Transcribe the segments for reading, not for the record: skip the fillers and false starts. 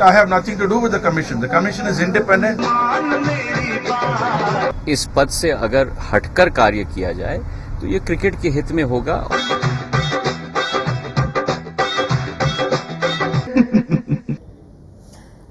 fact, I have nothing to do with the commission. The commission is independent. इस पद से अगर हटकर कार्य किया जाए तो ये क्रिकेट के हित में होगा।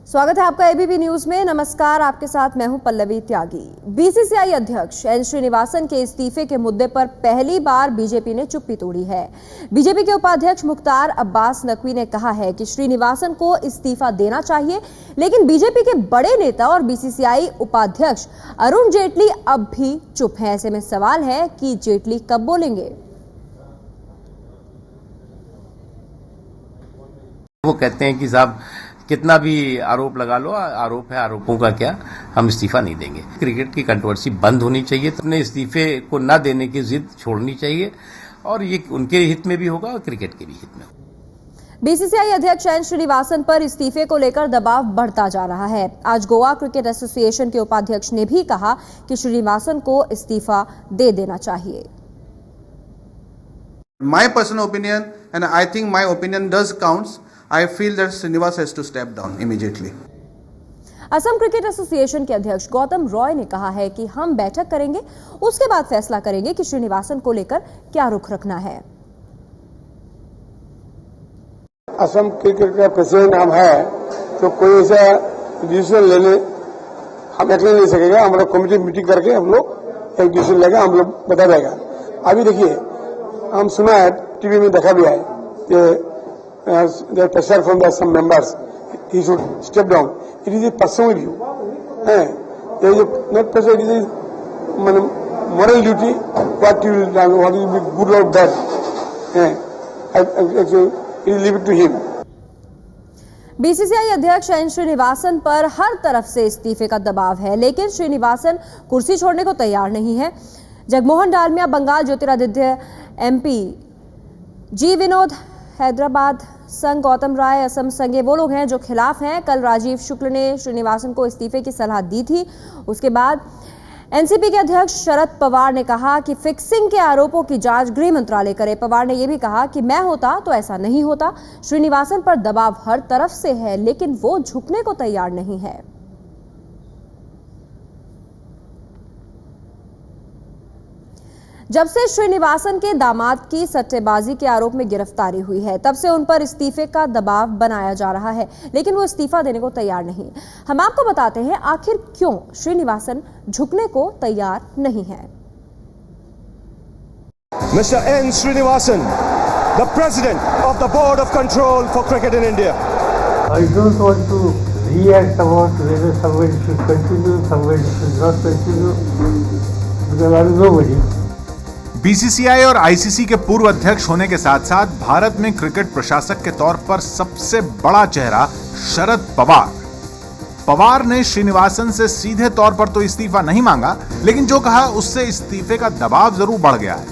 स्वागत है आपका एबीपी न्यूज में। नमस्कार, आपके साथ मैं हूं पल्लवी त्यागी। बीसीसीआई अध्यक्ष एन श्रीनिवासन के इस्तीफे के मुद्दे पर पहली बार बीजेपी ने चुप्पी तोड़ी है। बीजेपी के उपाध्यक्ष मुख्तार अब्बास नकवी ने कहा है कि श्रीनिवासन को इस्तीफा देना चाहिए, लेकिन बीजेपी के बड़े नेता और बीसीसीआई उपाध्यक्ष अरुण जेटली अब भी चुप हैं। ऐसे में सवाल है कि जेटली कब बोलेंगे। वो कहते हैं कि साहब कितना भी आरोप लगा लो, आरोप है, आरोपों का क्या, हम इस्तीफा नहीं देंगे। क्रिकेट की कंट्रोवर्सी बंद होनी चाहिए, तो अपने इस्तीफे को न देने की जिद छोड़नी चाहिए और ये उनके हित में भी होगा और क्रिकेट के भी हित में होगा। बीसीसीआई अध्यक्ष एन श्रीनिवासन पर इस्तीफे को लेकर दबाव बढ़ता जा रहा है। आज गोवा क्रिकेट एसोसिएशन के उपाध्यक्ष ने भी कहा कि श्रीनिवासन को इस्तीफा दे देना चाहिए। My personal opinion, and I think my opinion does counts. I feel that Srinivas has to step down immediately. Assam cricket association के अध्यक्ष गौतम रॉय ने कहा है कि हम बैठक करेंगे, उसके बाद फैसला करेंगे कि श्रीनिवासन को लेकर क्या रुख रखना है। असम क्रिकेट का प्रेसिडेंट हम है तो कोई ऐसा डिसीजन लेने हम अकेले नहीं सकेगा। हमारा कमेटी मीटिंग करके हम लोग एक डिसीजन लेगा, हम लोग बता देगा। अभी देखिए, हम सुना है, टीवी में देखा भी है कि the pressure from some members, he should step down. It is a personal view. There is not pressure. It is a moral duty. What you will do, what will be good or bad. Actually, it is leave it to him. BCCI अध्यक्ष N Srinivasan पर हर तरफ से इस्तीफे का दबाव है, लेकिन श्रीनिवासन कुर्सी छोड़ने को तैयार नहीं है। जगमोहन डालमिया बंगाल, ज्योतिरादित्य एमपी, जी विनोद हैदराबाद संघ, गौतम राय असम संघ, वो लोग हैं जो खिलाफ हैं। कल राजीव शुक्ल ने श्रीनिवासन को इस्तीफे की सलाह दी थी। उसके बाद एनसीपी के अध्यक्ष शरद पवार ने कहा कि फिक्सिंग के आरोपों की जांच गृह मंत्रालय करे। पवार ने यह भी कहा कि मैं होता तो ऐसा नहीं होता। श्रीनिवासन पर दबाव हर तरफ से है, लेकिन वो झुकने को तैयार नहीं है। जब से श्रीनिवासन के दामाद की सट्टेबाजी के आरोप में गिरफ्तारी हुई है, तब से उन पर इस्तीफे का दबाव बनाया जा रहा है, लेकिन वो इस्तीफा देने को तैयार नहीं। हम आपको बताते हैं आखिर क्यों श्रीनिवासन झुकने को तैयार नहीं है। Mr. N. Srinivasan, the President of the Board of Control for Cricket in India. I don't want to react about whether somebody should continue, somebody should not continue, because I am nobody. BCCI और ICC के पूर्व अध्यक्ष होने के साथ साथ भारत में cricket प्रशासक के तौर पर सबसे बड़ा चेहरा शरद पवार ने श्रीनिवासन से सीधे तौर पर तो इस्तीफा नहीं मांगा, लेकिन जो कहा उससे इस्तीफे का दबाव जरूर बढ़ गया है।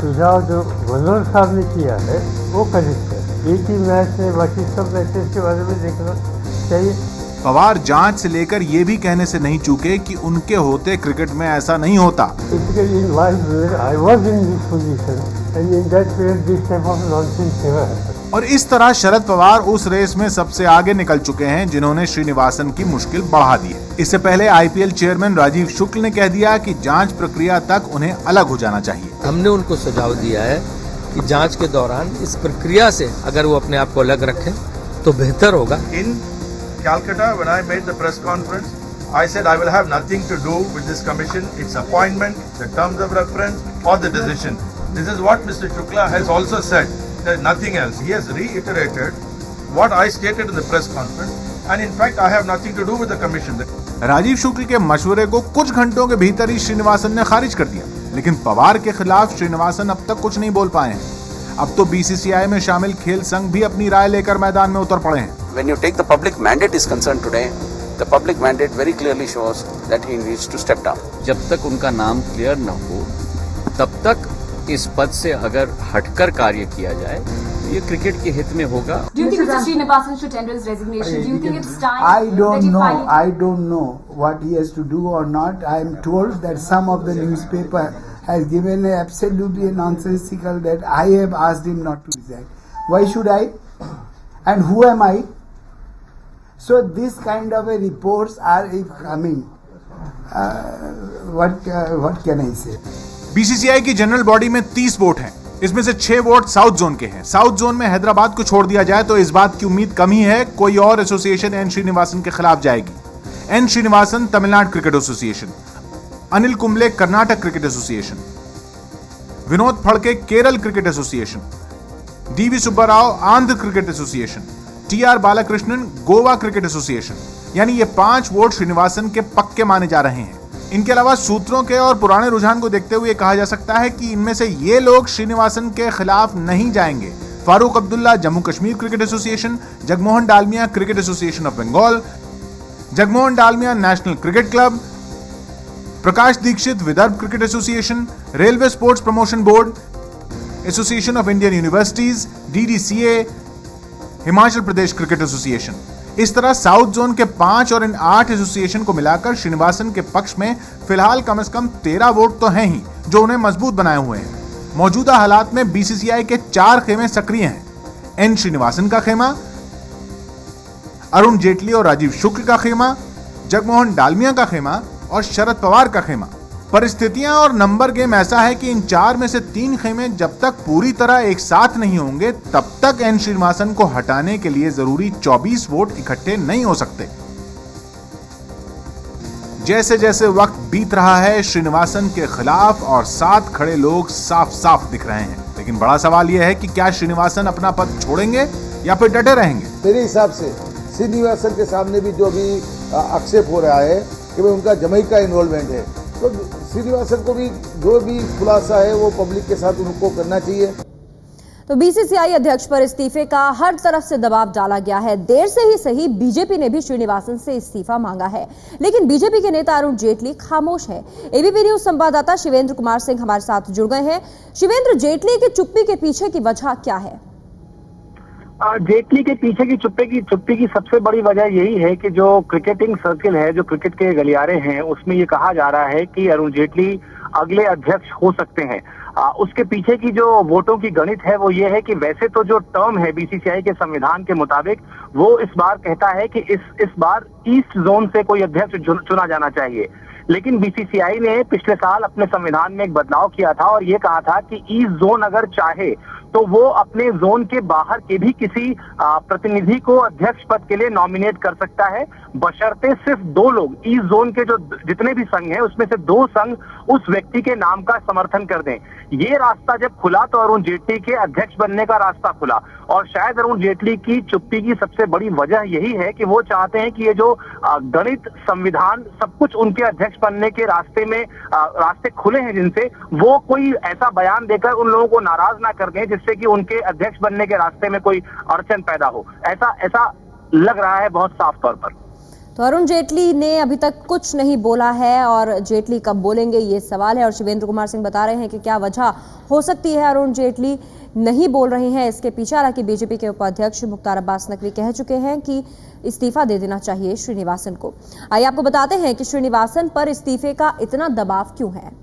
सुझाव जो मनोहर साहब ने किया है वो करेक्ट है। एक ही मैच में बाकी सब मैचेस के बारे में देखना चाहिए। पवार जांच से लेकर ये भी कहने से नहीं चूके कि उनके होते क्रिकेट में ऐसा नहीं होता। और इस तरह शरद पवार उस रेस में सबसे आगे निकल चुके हैं जिन्होंने श्रीनिवासन की मुश्किल बढ़ा दी है। इससे पहले आईपीएल चेयरमैन राजीव शुक्ल ने कह दिया कि जांच प्रक्रिया तक उन्हें अलग हो जाना चाहिए। हमने उनको सुझाव दिया है कि जांच के दौरान इस प्रक्रिया से अगर वो अपने आप को अलग रखें तो बेहतर होगा। Calcutta, when I made the press conference, I said I will have nothing to do with this commission, its appointment, the terms of reference or the decision. This is what Mr. Shukla has also said. There is nothing else. He has reiterated what I stated in the press conference, and in fact I have nothing to do with the commission. Rajiv शुक्ल के मशवरे को कुछ घंटों के भीतर ही श्रीनिवासन ने खारिज कर दिया, लेकिन पवार के खिलाफ श्रीनिवासन अब तक कुछ नहीं बोल पाए हैं। अब तो बीसीसीआई में शामिल खेल संघ भी अपनी राय लेकर मैदान में उतर पड़े हैं। When you take the public mandate is concerned today, the public mandate very clearly shows that he needs to step down. जब तक उनका नाम क्लियर न हो, तब तक इस पद से अगर हटकर कार्य किया जाए तो ये क्रिकेट के हित में होगा। Do you think Mr. Srinivasan should tender his resignation? Do you think it's time? I don't know what he has to do or not. I am told that some of the newspaper has given absolutely nonsensical that I have asked him not to resign. Why should I? And who am I? So this kind of a reports are coming. What can I say? BCCI की general body में 30 vote हैं। इसमें से 6 vote south zone के हैं। South zone में हैदराबाद को छोड़ दिया जाए तो इस बात की उम्मीद कम ही है कोई और एसोसिएशन एन श्रीनिवासन के खिलाफ जाएगी। N Srinivasan Tamil Nadu cricket association, Anil Kumble Karnataka cricket association, Vinod Phadke Kerala cricket association, DV Subbarao Andhra cricket association, TR Balakrishnan Goa cricket association, यानी ये 5 वोट श्रीनिवासन के पक्के माने जा रहे हैं। इनके अलावा सूत्रों के और पुराने रुझान को देखते हुए कहा जा सकता है कि इनमें से ये लोग श्रीनिवासन के खिलाफ नहीं जाएंगे। Farooq Abdullah Jammu Kashmir cricket association, Jagmohan Dalmiya cricket association of Bengal, Jagmohan Dalmiya national cricket club, Prakash Dixit Vidarbha cricket association, railway sports promotion board, association of Indian universities, DDCA, Himachal Pradesh cricket association. इस तरह साउथ जोन के 5 और इन 8 एसोसिएशन को मिलाकर श्रीनिवासन के पक्ष में फिलहाल कम से कम 13 वोट तो हैं ही, जो उन्हें मजबूत बनाए हुए हैं। मौजूदा हालात में बीसीसीआई के 4 खेमे सक्रिय हैं। एन श्रीनिवासन का खेमा, अरुण जेटली और राजीव शुक्ल का खेमा, जगमोहन डालमिया का खेमा और शरद पवार का खेमा। परिस्थितियां और नंबर गेम ऐसा है कि इन 4 में से 3 खेमे जब तक पूरी तरह एक साथ नहीं होंगे तब तक एन श्रीनिवासन को हटाने के लिए जरूरी 24 वोट इकट्ठे नहीं हो सकते। जैसे जैसे वक्त बीत रहा है श्रीनिवासन के खिलाफ और साथ खड़े लोग साफ साफ दिख रहे हैं, लेकिन बड़ा सवाल यह है कि क्या श्रीनिवासन अपना पद छोड़ेंगे या फिर डटे रहेंगे। मेरे हिसाब से श्रीनिवासन के सामने भी जो भी आक्षेप हो रहा है कि भाई उनका जमैका इन्वॉल्वमेंट है, तो श्रीनिवासन को भी जो भी खुलासा है वो पब्लिक के साथ उनको करना चाहिए। तो बीसीसीआई अध्यक्ष पर इस्तीफे का हर तरफ से दबाव डाला गया है। देर से ही सही बीजेपी ने भी श्रीनिवासन से इस्तीफा मांगा है, लेकिन बीजेपी के नेता अरुण जेटली खामोश है। एबीपी न्यूज संवाददाता शिवेंद्र कुमार सिंह हमारे साथ जुड़ गए हैं। शिवेंद्र, जेटली की चुप्पी के पीछे की वजह क्या है? जेटली के पीछे की चुप्पी की सबसे बड़ी वजह यही है कि जो क्रिकेटिंग सर्किल है, जो क्रिकेट के गलियारे हैं, उसमें ये कहा जा रहा है कि अरुण जेटली अगले अध्यक्ष हो सकते हैं। उसके पीछे की जो वोटों की गणित है वो ये है कि वैसे तो जो टर्म है बीसीसीआई के संविधान के मुताबिक वो इस बार कहता है कि इस बार ईस्ट जोन से कोई अध्यक्ष चुना जाना चाहिए, लेकिन बीसीसीआई ने पिछले साल अपने संविधान में एक बदलाव किया था और ये कहा था कि ईस्ट जोन अगर चाहे तो वो अपने जोन के बाहर के भी किसी प्रतिनिधि को अध्यक्ष पद के लिए नॉमिनेट कर सकता है, बशर्ते सिर्फ 2 लोग ईस्ट जोन के जो जितने भी संघ हैं उसमें से 2 संघ उस व्यक्ति के नाम का समर्थन कर दें। ये रास्ता जब खुला तो अरुण जेटली के अध्यक्ष बनने का रास्ता खुला, और शायद अरुण जेटली की चुप्पी की सबसे बड़ी वजह यही है कि वो चाहते हैं कि ये जो गणित, संविधान, सब कुछ उनके अध्यक्ष बनने के रास्ते में रास्ते खुले हैं जिनसे, वो कोई ऐसा बयान देकर उन लोगों को नाराज ना कर दें जिससे कि उनके अध्यक्ष बनने के रास्ते में कोई अड़चन पैदा हो। ऐसा लग रहा है बहुत साफ तौर पर। तो अरुण जेटली ने अभी तक कुछ नहीं बोला है और जेटली कब बोलेंगे ये सवाल है। और शिवेंद्र कुमार सिंह बता रहे हैं कि क्या वजह हो सकती है अरुण जेटली नहीं बोल रहे हैं इसके पीछे। हालांकि बीजेपी के उपाध्यक्ष मुख्तार अब्बास नकवी कह चुके हैं कि इस्तीफा दे देना चाहिए श्रीनिवासन को। आइए आपको बताते हैं कि श्रीनिवासन पर इस्तीफे का इतना दबाव क्यों है।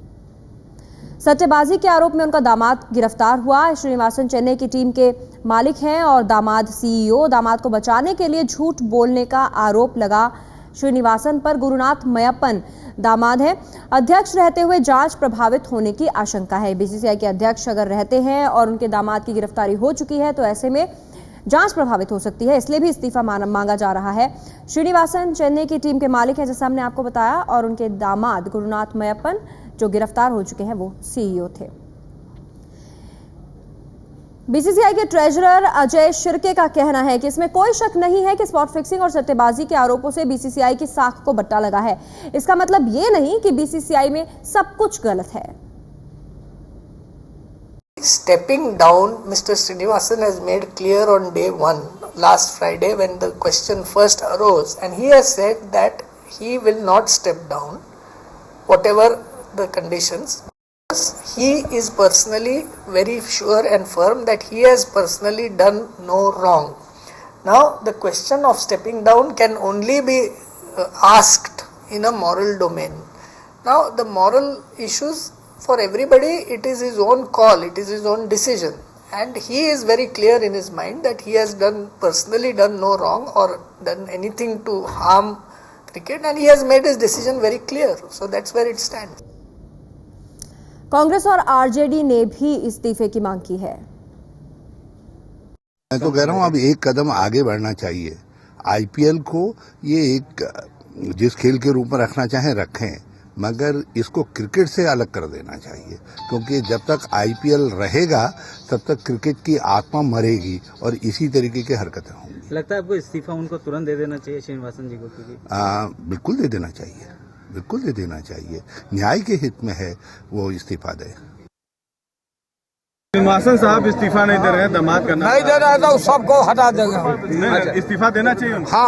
सट्टेबाजी के आरोप में उनका दामाद गिरफ्तार हुआ। श्रीनिवासन चेन्नई की टीम के मालिक हैं और दामाद सीईओ। दामाद को बचाने के लिए झूठ बोलने का आरोप लगा श्रीनिवासन पर। गुरुनाथ मयप्पन दामाद है। अध्यक्ष रहते हुए जांच प्रभावित होने की आशंका है। बीसीसीआई के अध्यक्ष अगर रहते हैं और उनके दामाद की गिरफ्तारी हो चुकी है तो ऐसे में जांच प्रभावित हो सकती है, इसलिए भी इस्तीफा मांगा जा रहा है। श्रीनिवासन चेन्नई की टीम के मालिक हैं जैसा हमने आपको बताया, और उनके दामाद गुरुनाथ मयप्पन जो गिरफ्तार हो चुके हैं वो सीईओ थे। बीसीसीआई के ट्रेजरर अजय शिर्के का कहना है कि इसमें कोई शक नहीं है कि स्पॉट फिक्सिंग और सट्टेबाजी के आरोपों से बीसीसीआई की साख को बट्टा लगा है। इसका मतलब ये नहीं कि बीसीसीआई में सब कुछ गलत है। Stepping down, Mr. Srinivasan has made clear on day 1 last Friday when the question first arose, and he has said that he will not step down whatever the conditions. He is personally very sure and firm that he has personally done no wrong. Now the question of stepping down can only be asked in a moral domain. Now the moral issues For everybody, it is his own call, it is his own decision. And he is very clear in his mind that he has personally done no wrong or done anything to harm cricket, and he has made his decision very clear. So that's where it stands. Congress और RJD ने भी इस्तीफे की मांग की है। मैं तो कह रहा हूं अब एक कदम आगे बढ़ना चाहिए। आईपीएल को ये एक जिस खेल के रूप में रखना चाहें रखें, मगर इसको क्रिकेट से अलग कर देना चाहिए, क्योंकि जब तक आईपीएल रहेगा तब तक क्रिकेट की आत्मा मरेगी और इसी तरीके की हरकतें होंगी। लगता है आपको इस्तीफा उनको तुरंत दे देना चाहिए श्रीनिवासन जी को? बिल्कुल दे देना चाहिए, बिल्कुल दे देना चाहिए। न्याय के हित में है वो इस्तीफा दे। श्रीनिवासन साहब इस्तीफा नहीं दे रहे हैं, दामाद करना नहीं दे रहे हैं तो सबको हटा देंगे। इस्तीफा देना चाहिए। हाँ।